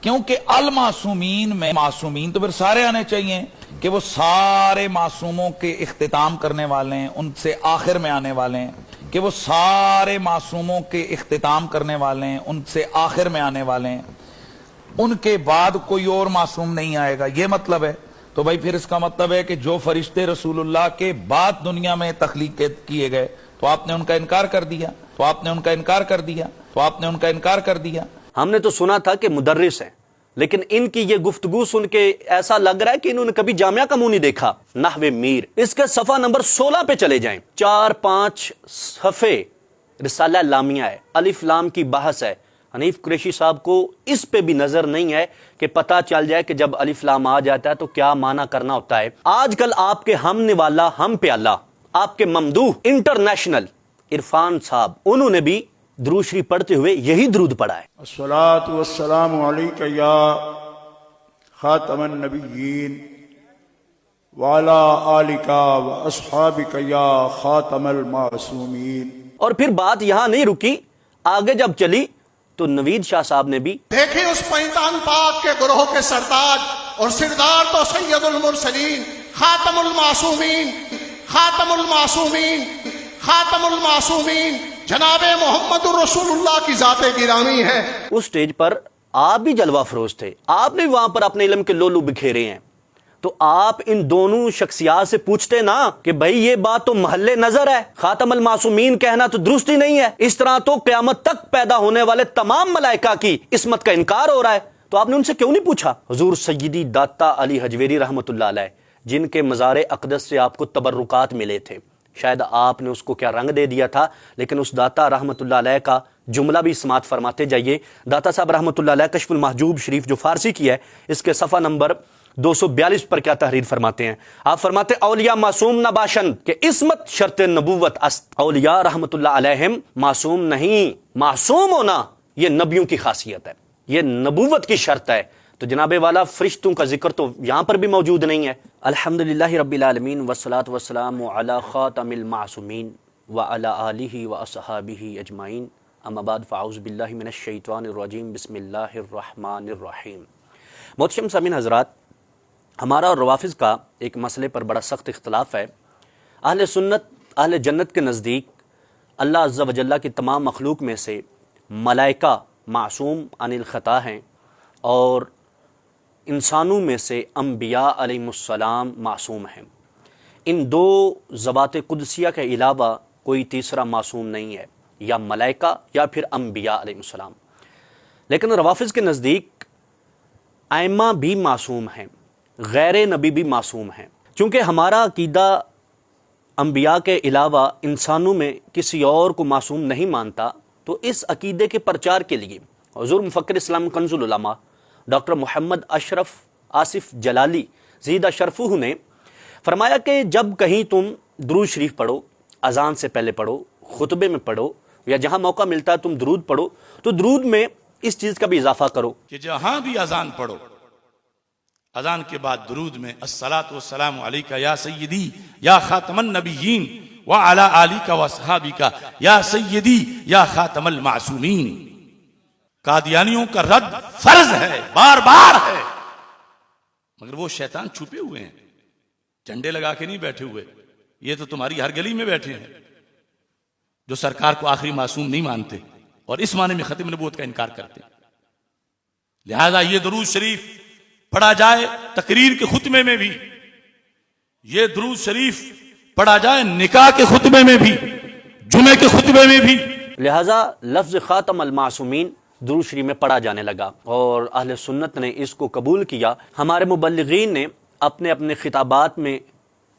کیونکہ المعصومین میں معصومین تو پھر سارے آنے چاہیے کہ وہ سارے معصوموں کے اختتام کرنے والے ہیں، ان سے آخر میں آنے والے ہیں، کہ وہ سارے معصوموں کے اختتام کرنے والے ہیں، ان سے آخر میں آنے والے ہیں، ان کے بعد کوئی اور معصوم نہیں آئے گا، یہ مطلب ہے۔ تو بھائی پھر اس کا مطلب ہے کہ جو فرشتے رسول اللہ کے بعد دنیا میں تخلیق کیے گئے تو آپ نے ان کا انکار کر دیا، تو آپ نے ان کا انکار کر دیا، تو آپ نے ان کا انکار کر دیا۔ ہم نے تو سنا تھا کہ مدرس ہیں، لیکن ان کی یہ گفتگو سن کے ایسا لگ رہا ہے کہ انہوں نے کبھی جامعہ کا منہ نہیں دیکھا۔ نحو میر، اس کے صفحہ نمبر 16 پہ چلے جائیں، 4-5 صفحے رسالہ لامیہ ہے، الف لام کی بحث ہے۔ حنیف قریشی صاحب کو اس پہ بھی نظر نہیں ہے کہ پتہ چل جائے کہ جب الف لام آ جاتا ہے تو کیا معنی کرنا ہوتا ہے۔ آج کل آپ کے ہم نوالا ہم پیالہ، آپ کے ممدوح انٹرنیشنل عرفان صاحب، انہوں نے بھی درود شریف پڑھتے ہوئے یہی درود پڑھا ہے۔ الصلاۃ والسلام علیک یا خاتم النبیین وعلی آلک واصحابک یا خاتم المعصومین۔ اور پھر بات یہاں نہیں رکی، آگے جب چلی تو نوید شاہ صاحب نے بھی دیکھیں اس پیتان پاک کے گروہ کے سردار اور سردار تو سید المرسلین، خاتم المعصومین، خاتم المعصومین، خاتم المعصومین جناب محمد الرسول اللہ کی ذات گرامی ہے۔ اس سٹیج پر آپ بھی جلوہ فروز تھے، آپ نے وہاں پر اپنے علم کے لولو بکھیرے ہیں، تو آپ ان دونوں شخصیات سے پوچھتے نا کہ بھائی یہ بات تو محل نظر ہے، خاتم المعصومین کہنا تو درست ہی نہیں ہے، اس طرح تو قیامت تک پیدا ہونے والے تمام ملائکہ کی عصمت کا انکار ہو رہا ہے۔ تو آپ نے ان سے کیوں نہیں پوچھا؟ حضور سیدی داتا علی حجویری رحمۃ اللہ علیہ، جن کے مزار اقدس سے آپ کو تبرکات ملے تھے، شاید آپ نے اس کو کیا رنگ دے دیا تھا، لیکن اس داتا رحمۃ اللہ علیہ کا جملہ بھی سماعت فرماتے جائیے۔ داتا صاحب رحمۃ اللہ علیہ کشف المحجوب شریف جو فارسی کی ہے، اس کے صفحہ نمبر 242 پر کیا تحریر فرماتے ہیں؟ آپ فرماتے اولیاء معصوم نہ باشند کہ عصمت شرط نبوت است۔ اولیاء رحمۃ اللہ علیہم معصوم نہیں، معصوم ہونا یہ نبیوں کی خاصیت ہے، یہ نبوت کی شرط ہے۔ تو جناب والا فرشتوں کا ذکر تو یہاں پر بھی موجود نہیں ہے۔ الحمدللہ رب العالمین والصلاة والسلام علی خاتم المعصومین وعلی آلہ واصحابہ اجمعین، اما بعد فاعوذ باللہ من الشیطان الرجیم، بسم اللہ الرحمن الرحیم۔ محترم سامعین حضرات، ہمارا اور روافظ کا ایک مسئلے پر بڑا سخت اختلاف ہے۔ اہل سنت، اہل جنت کے نزدیک اللہ عز و جل کی تمام مخلوق میں سے ملائکہ معصوم عن الخطا ہیں، اور انسانوں میں سے انبیاء علیہ السلام معصوم ہیں۔ ان دو ذوات قدسیہ کے علاوہ کوئی تیسرا معصوم نہیں ہے، یا ملائکہ یا پھر انبیاء علیہ السلام۔ لیکن روافظ کے نزدیک ائمہ بھی معصوم ہیں، غیر نبی بھی معصوم ہیں۔ چونکہ ہمارا عقیدہ انبیاء کے علاوہ انسانوں میں کسی اور کو معصوم نہیں مانتا، تو اس عقیدے کے پرچار کے لیے حضور مفکر اسلام کنز العلماء ڈاکٹر محمد اشرف آصف جلالی زیدہ شرفہ نے فرمایا کہ جب کہیں تم درود شریف پڑھو، اذان سے پہلے پڑھو، خطبے میں پڑھو، یا جہاں موقع ملتا ہے تم درود پڑھو، تو درود میں اس چیز کا بھی اضافہ کرو کہ جہاں بھی اذان پڑھو، اذان کے بعد درود میں الصلاۃ والسلام علیک یا سیدی یا خاتم النبیین وعلی آلک واصحابک یا سیدی یا خاتم المعصومین۔ قادیانیوں کا رد فرض ہے، بار بار ہے، مگر وہ شیطان چھپے ہوئے ہیں، جھنڈے لگا کے نہیں بیٹھے ہوئے، یہ تو تمہاری ہر گلی میں بیٹھے ہیں جو سرکار کو آخری معصوم نہیں مانتے اور اس معنی میں ختم نبوت کا انکار کرتے ہیں۔ لہذا یہ درود شریف پڑھا جائے تقریر کے خطبے میں بھی، یہ درود شریف پڑھا جائے نکاح کے خطبے میں بھی، جمعے کے خطبے میں بھی۔ لہذا لفظ خاتم المعصومین درود شریف میں پڑھا جانے لگا، اور اہل سنت نے اس کو قبول کیا۔ ہمارے مبلغین نے اپنے اپنے خطابات میں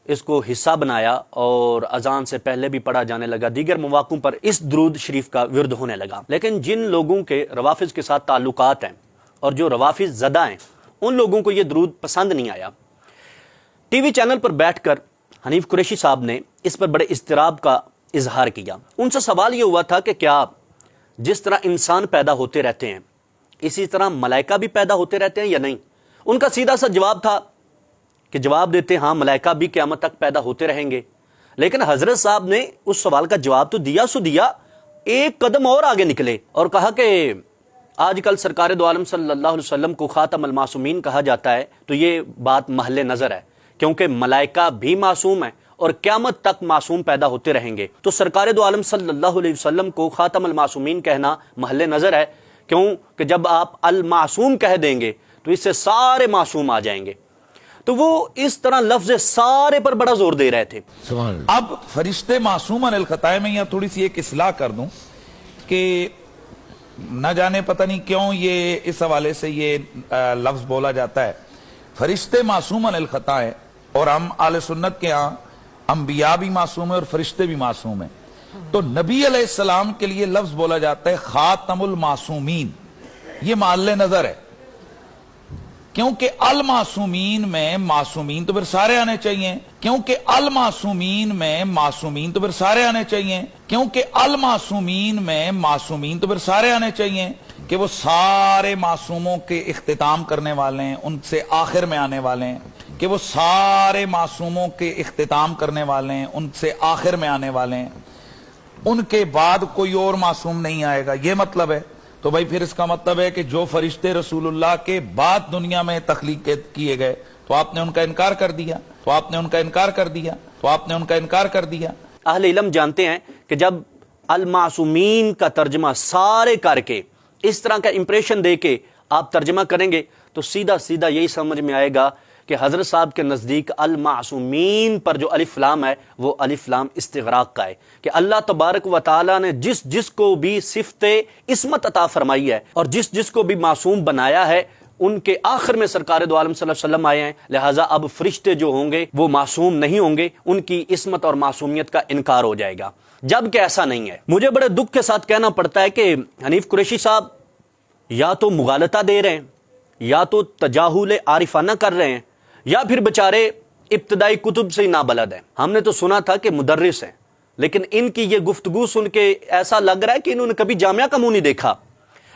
اس کو حصہ بنایا، اور اذان سے پہلے بھی پڑھا جانے لگا، دیگر مواقعوں پر اس درود شریف کا ورد ہونے لگا۔ لیکن جن لوگوں کے روافظ کے ساتھ تعلقات ہیں اور جو روافظ زدہ ہیں، ان لوگوں کو یہ درود پسند نہیں آیا۔ ٹی وی چینل پر بیٹھ کر حنیف قریشی صاحب نے اس پر بڑے اضطراب کا اظہار کیا۔ ان سے سوال یہ ہوا تھا کہ کیا جس طرح انسان پیدا ہوتے رہتے ہیں اسی طرح ملائکہ بھی پیدا ہوتے رہتے ہیں یا نہیں؟ ان کا سیدھا سا جواب تھا کہ جواب دیتے ہاں ملائکہ بھی قیامت تک پیدا ہوتے رہیں گے، لیکن حضرت صاحب نے اس سوال کا جواب تو دیا سو دیا، ایک قدم اور آگے نکلے اور کہا کہ آج کل سرکار دو عالم صلی اللہ علیہ وسلم کو خاتم المعصومین کہا جاتا ہے تو یہ بات محل نظر ہے، کیونکہ ملائکہ بھی معصوم ہیں اور قیامت تک معصوم پیدا ہوتے رہیں گے۔ تو سرکار دو عالم صلی اللہ علیہ وسلم کو خاتم المعصومین کہنا محل نظر ہے، کیوں کہ جب آپ المعصوم کہہ دیں گے تو اس سے سارے معصوم آ جائیں گے۔ تو وہ اس طرح لفظ سارے پر بڑا زور دے رہے تھے۔ اب فرشتے معصوم عن الخطائے میں یہاں تھوڑی سی ایک اصلاح کر دوں کہ نہ جانے پتہ نہیں کیوں یہ اس حوالے سے یہ لفظ بولا جاتا ہے، فرشتے معصوم عن الخطائے، اور ہم اہل سنت کے ہاں انبیاء بھی معصوم ہیں اور فرشتے بھی معصوم ہیں، تو نبی علیہ السلام کے لیے لفظ بولا جاتا ہے خاتم المعصومین، یہ محل نظر ہے، کیونکہ المعصومین میں معصومین تو پھر سارے آنے چاہیے، کیونکہ المعصومین میں معصومین تو پھر سارے آنے چاہیے، کیونکہ المعصومین میں معصومین تو پھر سارے آنے چاہیے کہ وہ سارے معصوموں کے اختتام کرنے والے ہیں، ان سے آخر میں آنے والے ہیں، کہ وہ سارے معصوموں کے اختتام کرنے والے ہیں، ان سے آخر میں آنے والے ہیں، ان کے بعد کوئی اور معصوم نہیں آئے گا، یہ مطلب ہے۔ تو بھائی پھر اس کا مطلب ہے کہ جو فرشتے رسول اللہ کے بعد دنیا میں تخلیق کیے گئے تو آپ نے ان کا انکار کر دیا، تو آپ نے ان کا انکار کر دیا، تو آپ نے ان کا انکار کر دیا۔ اہل علم جانتے ہیں کہ جب المعصومین کا ترجمہ سارے کر کے اس طرح کا امپریشن دے کے آپ ترجمہ کریں گے تو سیدھا سیدھا یہی سمجھ میں آئے گا کہ حضرت صاحب کے نزدیک المعصومین پر جو الف لام ہے وہ الف لام استغراق کا ہے، کہ اللہ تبارک و تعالیٰ نے جس جس کو بھی صفت عصمت عطا فرمائی ہے اور جس جس کو بھی معصوم بنایا ہے ان کے آخر میں سرکار دو عالم صلی اللہ علیہ وسلم آئے ہیں، لہٰذا اب فرشتے جو ہوں گے وہ معصوم نہیں ہوں گے، ان کی عصمت اور معصومیت کا انکار ہو جائے گا، جبکہ ایسا نہیں ہے۔ مجھے بڑے دکھ کے ساتھ کہنا پڑتا ہے کہ حنیف قریشی صاحب یا تو مغالطہ دے رہے ہیں، یا تو تجاہل عارفانہ کر رہے ہیں، یا پھر بچارے ابتدائی کتب سے ہی نابلد ہیں۔ ہم نے تو سنا تھا کہ مدرس ہیں، لیکن ان کی یہ گفتگو سن کے ایسا لگ رہا ہے کہ انہوں نے کبھی جامعہ کا منہ نہیں دیکھا۔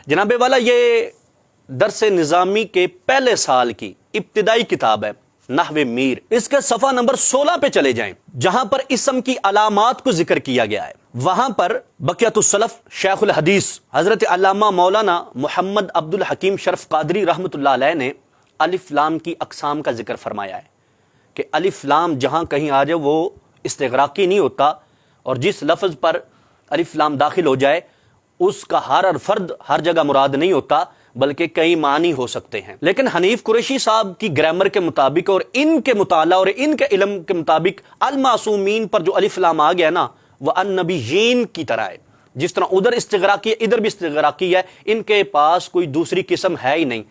جناب والا یہ درس نظامی کے پہلے سال کی ابتدائی کتاب ہے نحو میر، اس کے صفحہ نمبر 16 پہ چلے جائیں، جہاں پر اسم کی علامات کو ذکر کیا گیا ہے۔ وہاں پر بقیت السلف شیخ الحدیث حضرت علامہ مولانا محمد عبد الحکیم شرف قادری رحمۃ اللہ علیہ نے الف لام کی اقسام کا ذکر فرمایا ہے کہ الف لام جہاں کہیں آ جائے وہ استغراقی نہیں ہوتا، اور جس لفظ پر الف لام داخل ہو جائے اس کا ہر فرد ہر جگہ مراد نہیں ہوتا، بلکہ کئی معنی ہو سکتے ہیں۔ لیکن حنیف قریشی صاحب کی گرامر کے مطابق اور ان کے مطالعہ اور ان کے علم کے مطابق المعصومین پر جو الف لام آ گیا نا وہ النبیین کی طرح ہے، جس طرح ادھر استغراقی ہے ادھر بھی استغراقی ہے، ان کے پاس کوئی دوسری قسم ہے ہی نہیں۔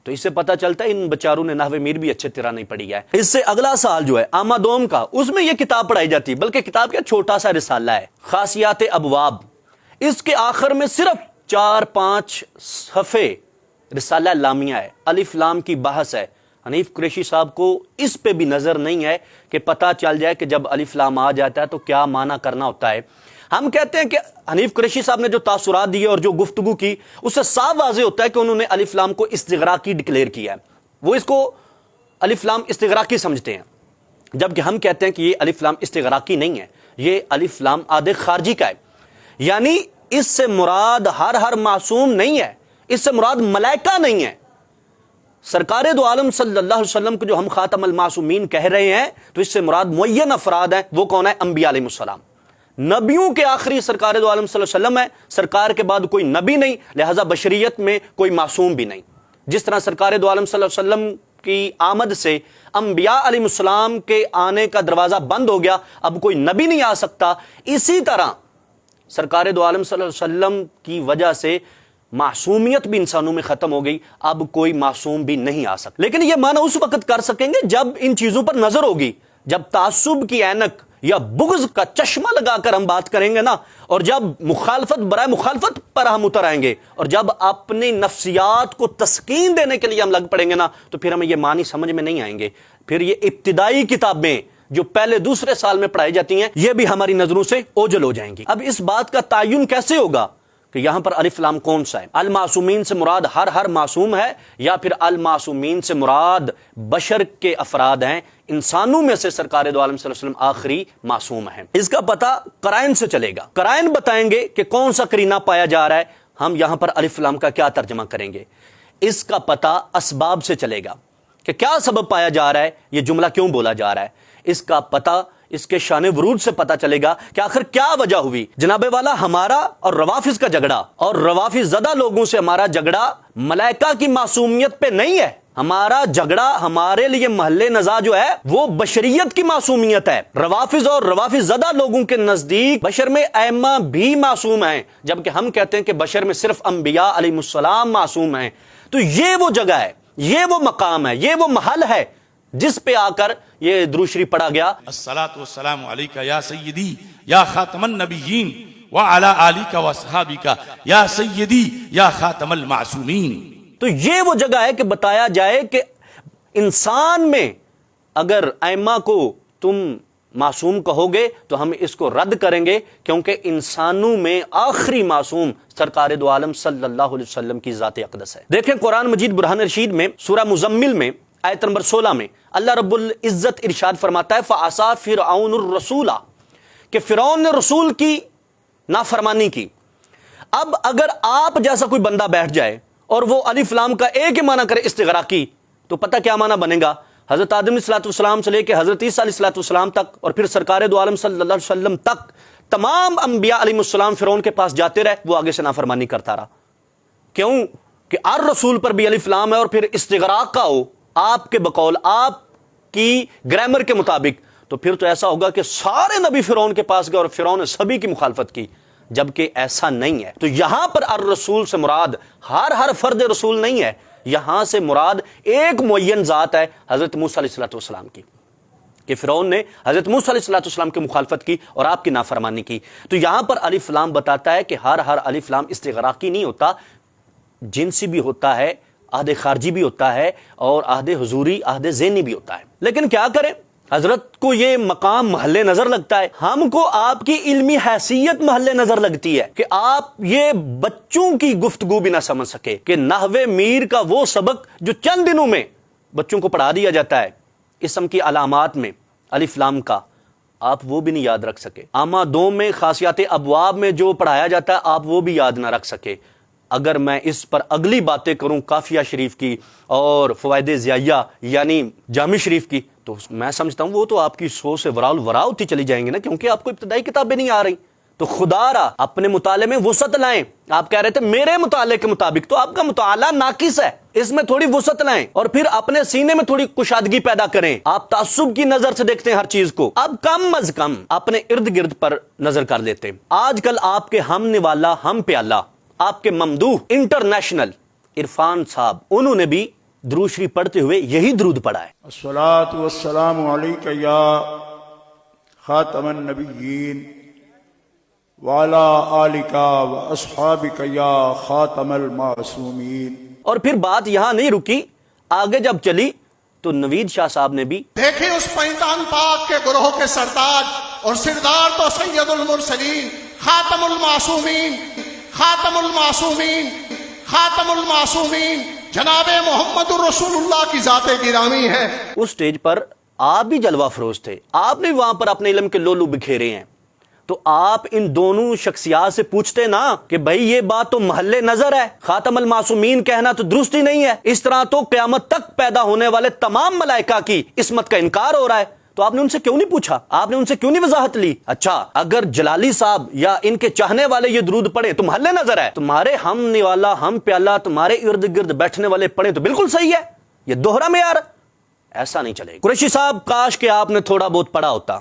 تو اس سے پتہ چلتا ہے ان بچاروں نے نحو میر بھی اچھے طرح نہیں پڑھی ہے۔ اس سے اگلا سال جو ہے آمادوم کا، اس میں یہ کتاب پڑھائی جاتی، بلکہ کتاب کیا چھوٹا سا رسالہ ہے، خاصیات ابواب، اس کے آخر میں صرف 4-5 صفحے رسالہ لامیہ ہے، الف لام کی بحث ہے۔ حنیف قریشی صاحب کو اس پہ بھی نظر نہیں ہے کہ پتہ چل جائے کہ جب الف لام آ جاتا ہے تو کیا معنی کرنا ہوتا ہے۔ ہم کہتے ہیں کہ حنیف قریشی صاحب نے جو تاثرات دیے اور جو گفتگو کی اس سے صاف واضح ہوتا ہے کہ انہوں نے الف لام کو استغراقی ڈکلیئر کیا ہے، وہ اس کو الف لام استغراقی سمجھتے ہیں، جبکہ ہم کہتے ہیں کہ یہ الف لام استغراقی نہیں ہے، یہ الف لام عادِ خارجی کا ہے، یعنی اس سے مراد ہر معصوم نہیں ہے، اس سے مراد ملائکہ نہیں ہے۔ سرکار دو عالم صلی اللہ علیہ وسلم کو جو ہم خاتم المعصومین کہہ رہے ہیں تو اس سے مراد معین افراد ہیں، وہ کون ہے؟ انبیاء علیہ السلام، نبیوں کے آخری سرکار دو عالم صلی اللہ علیہ وسلم ہے، سرکار کے بعد کوئی نبی نہیں، لہذا بشریت میں کوئی معصوم بھی نہیں۔ جس طرح سرکار دو عالم صلی اللہ علیہ وسلم کی آمد سے انبیاء علیہ السلام کے آنے کا دروازہ بند ہو گیا، اب کوئی نبی نہیں آ سکتا، اسی طرح سرکار دو عالم صلی اللہ علیہ وسلم کی وجہ سے معصومیت بھی انسانوں میں ختم ہو گئی، اب کوئی معصوم بھی نہیں آ سکتا۔ لیکن یہ معنی اس وقت کر سکیں گے جب ان چیزوں پر نظر ہوگی، جب تعصب کی اینک یا بغض کا چشمہ لگا کر ہم بات کریں گے نا، اور جب مخالفت برائے مخالفت پر ہم اتر آئیں گے، اور جب اپنی نفسیات کو تسکین دینے کے لیے ہم لگ پڑیں گے نا، تو پھر ہمیں یہ معنی سمجھ میں نہیں آئیں گے، پھر یہ ابتدائی کتابیں جو پہلے دوسرے سال میں پڑھائی جاتی ہیں یہ بھی ہماری نظروں سے اوجھل ہو جائیں گی۔ اب اس بات کا تعین کیسے ہوگا کہ یہاں پر الف لام کون سا ہے؟ المعصومین سے مراد ہر معصوم ہے، یا پھر المعصومین سے مراد بشر کے افراد ہیں، انسانوں میں سے سرکار دو عالم صلی اللہ علیہ وسلم آخری معصوم ہیں؟ اس کا پتہ قرائن سے چلے گا، قرائن بتائیں گے کہ کون سا قرینہ پایا جا رہا ہے ہم یہاں پر الف لام کا کیا ترجمہ کریں گے؟ اس کا پتہ اسباب سے چلے گا کہ کیا سبب پایا جا رہا ہے، یہ جملہ کیوں بولا جا رہا ہے. اس کا پتہ اس کے شان ورود سے پتہ چلے گا کہ آخر کیا وجہ ہوئی. جناب والا، ہمارا اور روافظ کا جھگڑا اور روافظ زدہ لوگوں سے ہمارا جھگڑا ملائکہ کی معصومیت پہ نہیں ہے. ہمارا جھگڑا، ہمارے لیے محل نزاع جو ہے وہ بشریت کی معصومیت ہے. روافظ اور روافظ زدہ لوگوں کے نزدیک بشر میں ائمہ بھی معصوم ہیں، جبکہ ہم کہتے ہیں کہ بشر میں صرف انبیاء علیہ السلام معصوم ہیں. تو یہ وہ جگہ ہے، یہ وہ مقام ہے، یہ وہ محل ہے جس پہ آ کر یہ درود شریف پڑھا گیا. الصلاۃ والسلام علیک یا سیدی یا خاتم النبیین وعلی آلک واصحابک یا سیدی یا خاتم المعصومین. تو یہ وہ جگہ ہے کہ بتایا جائے کہ انسان میں اگر ائمہ کو تم معصوم کہو گے تو ہم اس کو رد کریں گے، کیونکہ انسانوں میں آخری معصوم سرکار دو عالم صلی اللہ علیہ وسلم کی ذات اقدس ہے. دیکھیں قرآن مجید برہان رشید میں سورہ مزمل میں آیت نمبر 16 میں اللہ رب العزت ارشاد فرماتا ہے فَعَصَىٰ فِرْعَوْنُ الرَّسُولَ، کہ فرعون نے رسول کی نافرمانی کی. اب اگر آپ جیسا کوئی بندہ بیٹھ جائے اور وہ الف لام کا ایک ہی معنی کرے استغراقی، تو پتہ کیا معنی بنے گا؟ حضرت آدم علیہ السلام سے لے کے حضرت عیسیٰ علیہ السلام تک اور پھر سرکار دو عالم صلی اللہ علیہ وسلم تک تمام انبیاء علیہ السلام فرعون کے پاس جاتے رہے، وہ آگے سے نافرمانی کرتا رہا. کیوں کہ الرسول پر بھی الف لام ہے اور پھر استغراق کا ہو آپ کے بقول، آپ کی گرامر کے مطابق، تو پھر تو ایسا ہوگا کہ سارے نبی فرعون کے پاس گئے اور فرعون نے سبھی کی مخالفت کی، جبکہ ایسا نہیں ہے. تو یہاں پر الرسول سے مراد ہر فرد رسول نہیں ہے، یہاں سے مراد ایک معین ذات ہے حضرت موسیٰ علیہ السلام کی، کہ فرعون نے حضرت موسیٰ علیہ السلام کی مخالفت کی اور آپ کی نافرمانی کی. تو یہاں پر الف لام بتاتا ہے کہ ہر الف لام استغراقی نہیں ہوتا، جنسی بھی ہوتا ہے، عہد خارجی بھی ہوتا ہے، اور عہد حضوری، عہد ذہنی بھی ہوتا ہے. لیکن کیا کریں، حضرت کو یہ مقام محل نظر لگتا ہے، ہم کو آپ کی علمی حیثیت محل نظر لگتی ہے کہ آپ یہ بچوں کی گفتگو بھی نہ سمجھ سکے کہ نحو میر کا وہ سبق جو چند دنوں میں بچوں کو پڑھا دیا جاتا ہے اسم کی علامات میں الف لام کا، آپ وہ بھی نہیں یاد رکھ سکے. عامہ دوم میں خاصیات ابواب میں جو پڑھایا جاتا ہے آپ وہ بھی یاد نہ رکھ سکے. اگر میں اس پر اگلی باتیں کروں کافیہ شریف کی اور فوائد ضیائیہ یعنی جامع شریف کی، تو میں سمجھتا ہوں وہ تو آپ کی سو سے ورا ہوتی چلی جائیں گے نا، کیونکہ آپ کو ابتدائی کتابیں نہیں آ رہی. تو خدا را اپنے مطالعے میں وسعت لائیں. آپ کہہ رہے تھے میرے مطالعے کے مطابق، تو آپ کا مطالعہ ناقص ہے، اس میں تھوڑی وسعت لائیں اور پھر اپنے سینے میں تھوڑی کشادگی پیدا کریں. آپ تعصب کی نظر سے دیکھتے ہیں ہر چیز کو، اب کم از کم اپنے ارد گرد پر نظر کر لیتے ہیں. آج کل آپ کے ہم نوالا ہم پیالہ، آپ کے ممدوح انٹرنیشنل عرفان صاحب، انہوں نے بھی درود شریف پڑھتے ہوئے یہی درود پڑھا ہے. الصلاۃ والسلام علیک یا خاتم النبیین وعلی آلک واصحابک یا خاتم المعصومین. اور پھر بات یہاں نہیں رکی، آگے جب چلی تو نوید شاہ صاحب نے بھی دیکھیں اس پنجتان پاک کے گروہ کے سردار اور سردار تو سید المرسلین، خاتم المعصومین، خاتم المعصومین، خاتم المعصومین جناب محمد الرسول اللہ کی ذات گرامی ہے. اس سٹیج پر آپ بھی جلوہ فروز تھے، آپ نے وہاں پر اپنے علم کے لولو بکھیرے ہیں. تو آپ ان دونوں شخصیات سے پوچھتے نا کہ بھائی یہ بات تو محل نظر ہے، خاتم المعصومین کہنا تو درست ہی نہیں ہے، اس طرح تو قیامت تک پیدا ہونے والے تمام ملائکہ کی عصمت کا انکار ہو رہا ہے. تو آپ نے ان سے کیوں نہیں پوچھا، آپ نے ان سے کیوں نہیں وضاحت لی؟ اچھا اگر جلالی صاحب یا ان کے چاہنے والے یہ درود پڑھیں تو محل نظر ہے، تمہارے ہم نوالا ہم پیالہ تمہارے ارد گرد بیٹھنے والے پڑھیں تو بالکل صحیح ہے، یہ دوہرا معیار، ایسا نہیں چلے گا. قریشی صاحب کاش کہ آپ نے تھوڑا بہت پڑھا ہوتا،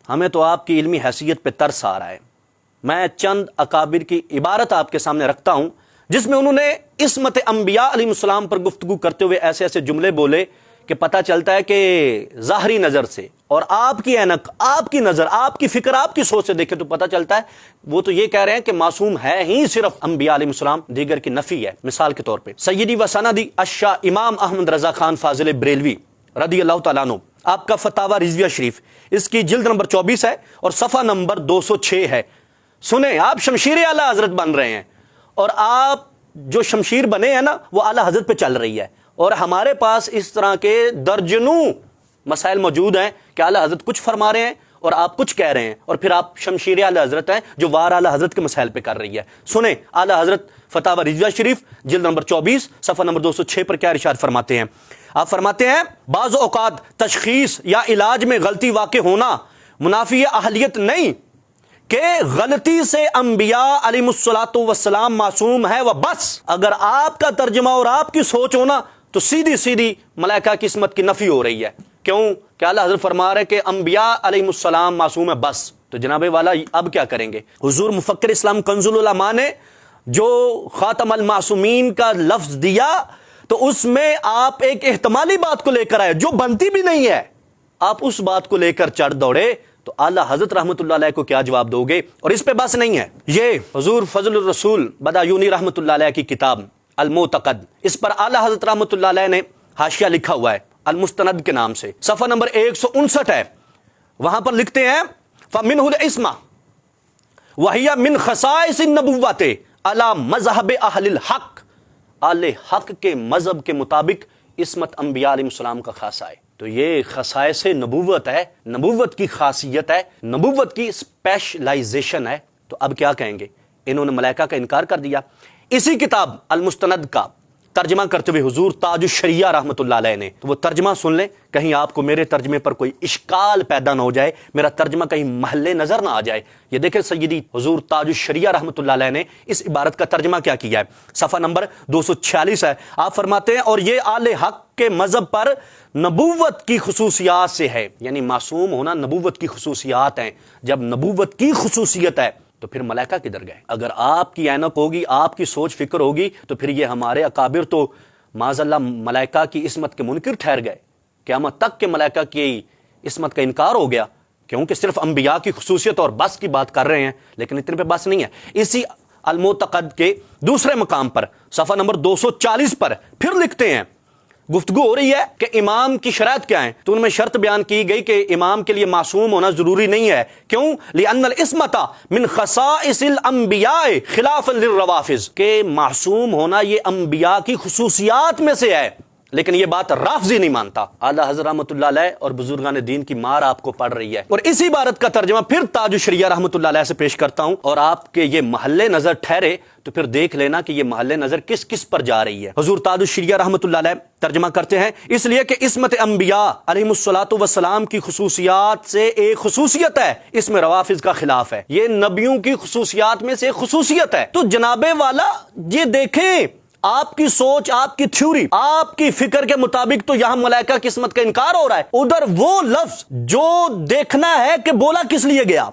ہمیں تو آپ کی علمی حیثیت پہ ترس آ رہا ہے. میں چند اکابر کی عبارت آپ کے سامنے رکھتا ہوں جس میں انہوں نے عصمت انبیاء علیہ السلام پر گفتگو کرتے ہوئے ایسے ایسے جملے بولے کہ پتہ چلتا ہے کہ ظاہری نظر سے اور آپ کی اینک، آپ کی نظر، آپ کی فکر، آپ کی سوچ سے دیکھیں تو پتہ چلتا ہے وہ تو یہ کہہ رہے ہیں کہ معصوم ہے ہی صرف انبیاء علیہ السلام، دیگر کی نفی ہے. مثال کے طور پہ سیدی و سندی الشاہ امام احمد رضا خان فاضل بریلوی رضی اللہ تعالیٰ عنہ، آپ کا فتاوی رضویہ شریف، اس کی جلد نمبر 24 ہے اور صفحہ نمبر 206 ہے. سنیں، آپ شمشیر اعلیٰ حضرت بن رہے ہیں اور آپ جو شمشیر بنے ہیں نا وہ اعلیٰ حضرت پہ چل رہی ہے، اور ہمارے پاس اس طرح کے درجنوں مسائل موجود ہیں کہ اعلیٰ حضرت کچھ فرما رہے ہیں اور آپ کچھ کہہ رہے ہیں اور پھر آپ شمشیر اعلی حضرت ہیں جو وار اعلی حضرت کے مسائل پہ کر رہی ہے. سنیں اعلی حضرت فتاوی رضویہ شریف جلد نمبر 24 صفحہ نمبر 206 پر کیا ارشاد فرماتے ہیں. آپ فرماتے ہیں بعض اوقات تشخیص یا علاج میں غلطی واقع ہونا منافی اہلیت نہیں کہ غلطی سے انبیاء علیہ الصلوۃ والسلام معصوم ہے و بس. اگر آپ کا ترجمہ اور آپ کی سوچ ہونا تو سیدھی سیدھی ملائکہ کی عصمت کی نفی ہو رہی ہے. کیوں کہ اللہ حضرت فرما رہے کہ انبیاء علیہ السلام معصوم ہے بس. تو جناب والا اب کیا کریں گے؟ حضور مفکر اسلام کنز العلماء نے جو خاتم المعصومین کا لفظ دیا تو اس میں آپ ایک احتمالی بات کو لے کر آئے جو بنتی بھی نہیں ہے. آپ اس بات کو لے کر چڑھ دوڑے تو اعلی حضرت رحمۃ اللہ علیہ کو کیا جواب دو گے؟ اور اس پہ بس نہیں ہے. یہ حضور فضل الرسول بدایونی رحمۃ اللہ علیہ کی کتاب المعتقد، اس پر اعلی حضرت رحمۃ اللہ علیہ نے حاشیہ لکھا ہوا ہے المستند کے نام سے، صفحہ نمبر 159 ہے. وہاں پر لکھتے ہیں فَمِنْهُ الْعِصْمَةُ وَهِيَ مِنْ خَصَائِصِ النَّبُوَّةِ عَلَى مَذْهَبِ أَهْلِ الْحَقِّ. اہل حق کے مذہب کے مطابق عصمت انبیاء علیہ السلام کا خاصہ ہے. تو یہ خصائص نبوت ہے، نبوت کی خاصیت ہے، نبوت کی اسپیشلائزیشن ہے. تو اب کیا کہیں گے؟ انہوں نے ملائکہ کا انکار کر دیا. اسی کتاب المستند کا ترجمہ کرتے ہوئے حضور تاج الشریعہ رحمۃ اللہ علیہ نے، تو وہ ترجمہ سن لیں، کہیں آپ کو میرے ترجمے پر کوئی اشکال پیدا نہ ہو جائے، میرا ترجمہ کہیں محلے نظر نہ آ جائے. یہ دیکھیں سیدی حضور تاج الشریعہ رحمۃ اللہ علیہ نے اس عبارت کا ترجمہ کیا کیا ہے. صفحہ نمبر 246 ہے. آپ فرماتے ہیں اور یہ اہل حق کے مذہب پر نبوت کی خصوصیات سے ہے، یعنی معصوم ہونا نبوت کی خصوصیات ہیں. جب نبوت کی خصوصیت ہے تو پھر ملائکہ کدھر گئے؟ اگر آپ کی اینک ہوگی، آپ کی سوچ فکر ہوگی تو پھر یہ ہمارے اکابر تو معاذ اللہ ملائکہ کی عصمت کے منکر ٹھہر گئے. قیامت تک کے ملائکہ کی عصمت کا انکار ہو گیا، کیونکہ صرف انبیاء کی خصوصیت اور بس کی بات کر رہے ہیں، لیکن اتنے پہ بس نہیں ہے. اسی المعتقد کے دوسرے مقام پر صفحہ نمبر 240 پر پھر لکھتے ہیں، گفتگو ہو رہی ہے کہ امام کی شرائط کیا ہیں، تو ان میں شرط بیان کی گئی کہ امام کے لیے معصوم ہونا ضروری نہیں ہے. کیوں؟ لأن العصمة من خصائص الانبیاء خلافا للروافض، کہ معصوم ہونا یہ انبیاء کی خصوصیات میں سے ہے. لیکن یہ بات رافضی نہیں مانتا. اعلی حضرت رحمۃ اللہ علیہ اور بزرگان دین کی مار آپ کو پڑ رہی ہے. اور اسی عبارت کا ترجمہ پھر تاج الشریعہ رحمۃ اللہ علیہ سے پیش کرتا ہوں، اور آپ کے یہ محلے نظر ٹھہرے تو پھر دیکھ لینا کہ یہ محلے نظر کس کس پر جا رہی ہے. حضور تاج الشریعہ رحمۃ اللہ علیہ ترجمہ کرتے ہیں اس لیے کہ عصمت انبیاء علیہ الصلوۃ والسلام کی خصوصیات سے ایک خصوصیت ہے، اس میں روافض کا خلاف ہے. یہ نبیوں کی خصوصیات میں سے خصوصیت ہے. تو جناب والا یہ دیکھیں، آپ کی سوچ، آپ کی تھیوری، آپ کی فکر کے مطابق تو یہاں ملائکہ کی عصمت کا انکار ہو رہا ہے. ادھر وہ لفظ جو دیکھنا ہے کہ بولا کس لیے گیا،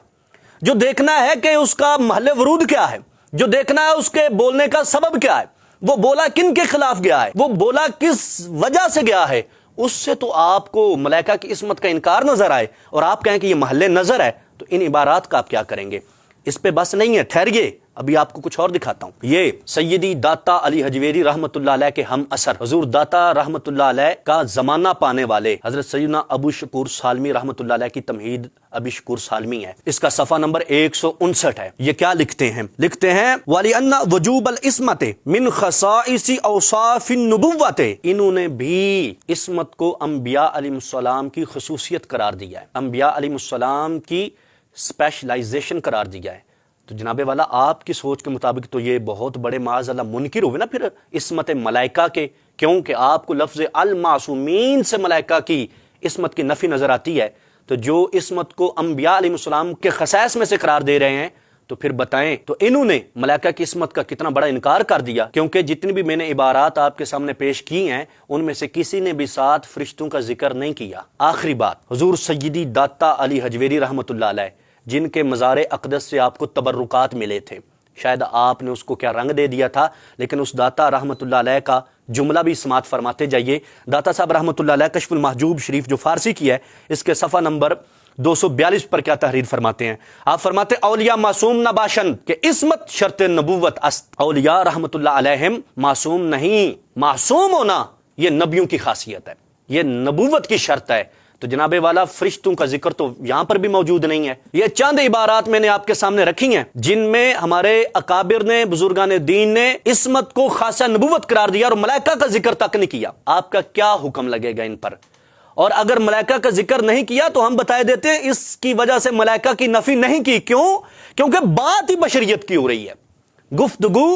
جو دیکھنا ہے کہ اس کا محل ورود کیا ہے، جو دیکھنا ہے اس کے بولنے کا سبب کیا ہے، وہ بولا کن کے خلاف گیا ہے، وہ بولا کس وجہ سے گیا ہے، اس سے تو آپ کو ملائکہ کی عصمت کا انکار نظر آئے اور آپ کہیں کہ یہ محل نظر ہے، تو ان عبارات کا آپ کیا کریں گے؟ اس پہ بس نہیں ہے، ٹھہریے، ابھی آپ کو کچھ اور دکھاتا ہوں. یہ سیدی داتا علی حجویری رحمۃ اللہ علیہ کے ہم اثر حضور داتا رحمۃ اللہ علیہ کا زمانہ پانے والے حضرت سیدنا ابو شکور سالمی رحمۃ اللہ علیہ کی تمہید ابی شکور سالمی ہے. اس کا صفحہ نمبر 159 ہے. یہ کیا لکھتے ہیں؟ لکھتے ہیں وَلِأَنَّ وُجُوبَ الْعِصْمَةِ مِنْ خَصَائِصِ أَوْصَافِ النُّبُوَّةِ، انہوں نے بھی عصمت کو انبیاء علیہ السلام کی خصوصیت قرار دیا ہے، انبیاء علیہ السلام کی اسپیشلائزیشن قرار دیا ہے. تو جناب والا آپ کی سوچ کے مطابق تو یہ بہت بڑے معاذ اللہ منکر ہوئے نا پھر عصمت ملائکہ کے، کیونکہ آپ کو لفظ المعصومین سے ملائکہ کی عصمت کی نفی نظر آتی ہے. تو جو عصمت کو انبیاء علیہ السلام کے خصائص میں سے قرار دے رہے ہیں تو پھر بتائیں تو انہوں نے ملائکہ کی عصمت کا کتنا بڑا انکار کر دیا. کیونکہ جتنی بھی میں نے عبارات آپ کے سامنے پیش کی ہیں ان میں سے کسی نے بھی 7 فرشتوں کا ذکر نہیں کیا. آخری بات، حضور سیدی داتا علی حجویری رحمۃ اللہ علیہ جن کے مزار اقدس سے آپ کو تبرکات ملے تھے، شاید آپ نے اس کو کیا رنگ دے دیا تھا، لیکن اس داتا رحمۃ اللہ علیہ کا جملہ بھی سماعت فرماتے جائیے. داتا صاحب رحمۃ اللہ علیہ کشف المحجوب شریف جو فارسی کی ہے، اس کے صفحہ نمبر 242 پر کیا تحریر فرماتے ہیں؟ آپ فرماتے اولیاء معصوم نہ باشند کہ عصمت شرط نبوت است. اولیاء رحمۃ اللہ علیہم معصوم نہیں، معصوم ہونا یہ نبیوں کی خاصیت ہے، یہ نبوت کی شرط ہے. تو جناب والا فرشتوں کا ذکر تو یہاں پر بھی موجود نہیں ہے. یہ چند عبارات میں نے آپ کے سامنے رکھی ہیں جن میں ہمارے اکابر نے، بزرگان دین نے عصمت کو خاصہ نبوت قرار دیا اور ملائکہ کا ذکر تک نہیں کیا. آپ کا کیا حکم لگے گا ان پر؟ اور اگر ملائکہ کا ذکر نہیں کیا تو ہم بتائے دیتے ہیں اس کی وجہ سے ملائکہ کی نفی نہیں کی. کیوں؟ کیونکہ بات ہی بشریت کی ہو رہی ہے. گفتگو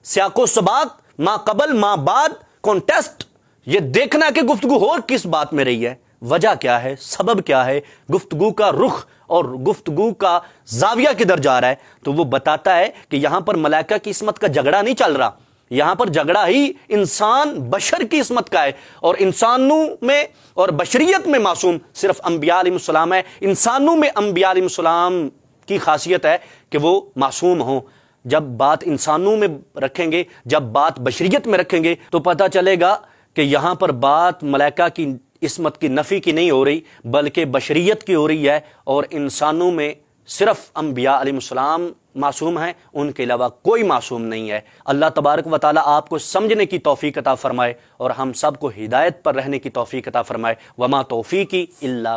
سیاق و سباق، ما قبل ما بعد، کانٹیسٹ، یہ دیکھنا کہ گفتگو ہو کس بات میں رہی ہے، وجہ کیا ہے، سبب کیا ہے، گفتگو کا رخ اور گفتگو کا زاویہ کدھر جا رہا ہے. تو وہ بتاتا ہے کہ یہاں پر ملائکہ کی عصمت کا جھگڑا نہیں چل رہا، یہاں پر جھگڑا ہی انسان بشر کی عصمت کا ہے. اور انسانوں میں اور بشریت میں معصوم صرف انبیاء علیہ السلام ہے. انسانوں میں انبیاء علیہ السلام کی خاصیت ہے کہ وہ معصوم ہوں. جب بات انسانوں میں رکھیں گے، جب بات بشریت میں رکھیں گے تو پتہ چلے گا کہ یہاں پر بات ملائکہ کی عصمت کی نفی کی نہیں ہو رہی بلکہ بشریت کی ہو رہی ہے. اور انسانوں میں صرف انبیاء علیہ السلام معصوم ہیں، ان کے علاوہ کوئی معصوم نہیں ہے. اللہ تبارک و تعالی آپ کو سمجھنے کی توفیق عطا فرمائے اور ہم سب کو ہدایت پر رہنے کی توفیق عطا فرمائے. وما توفیقی الا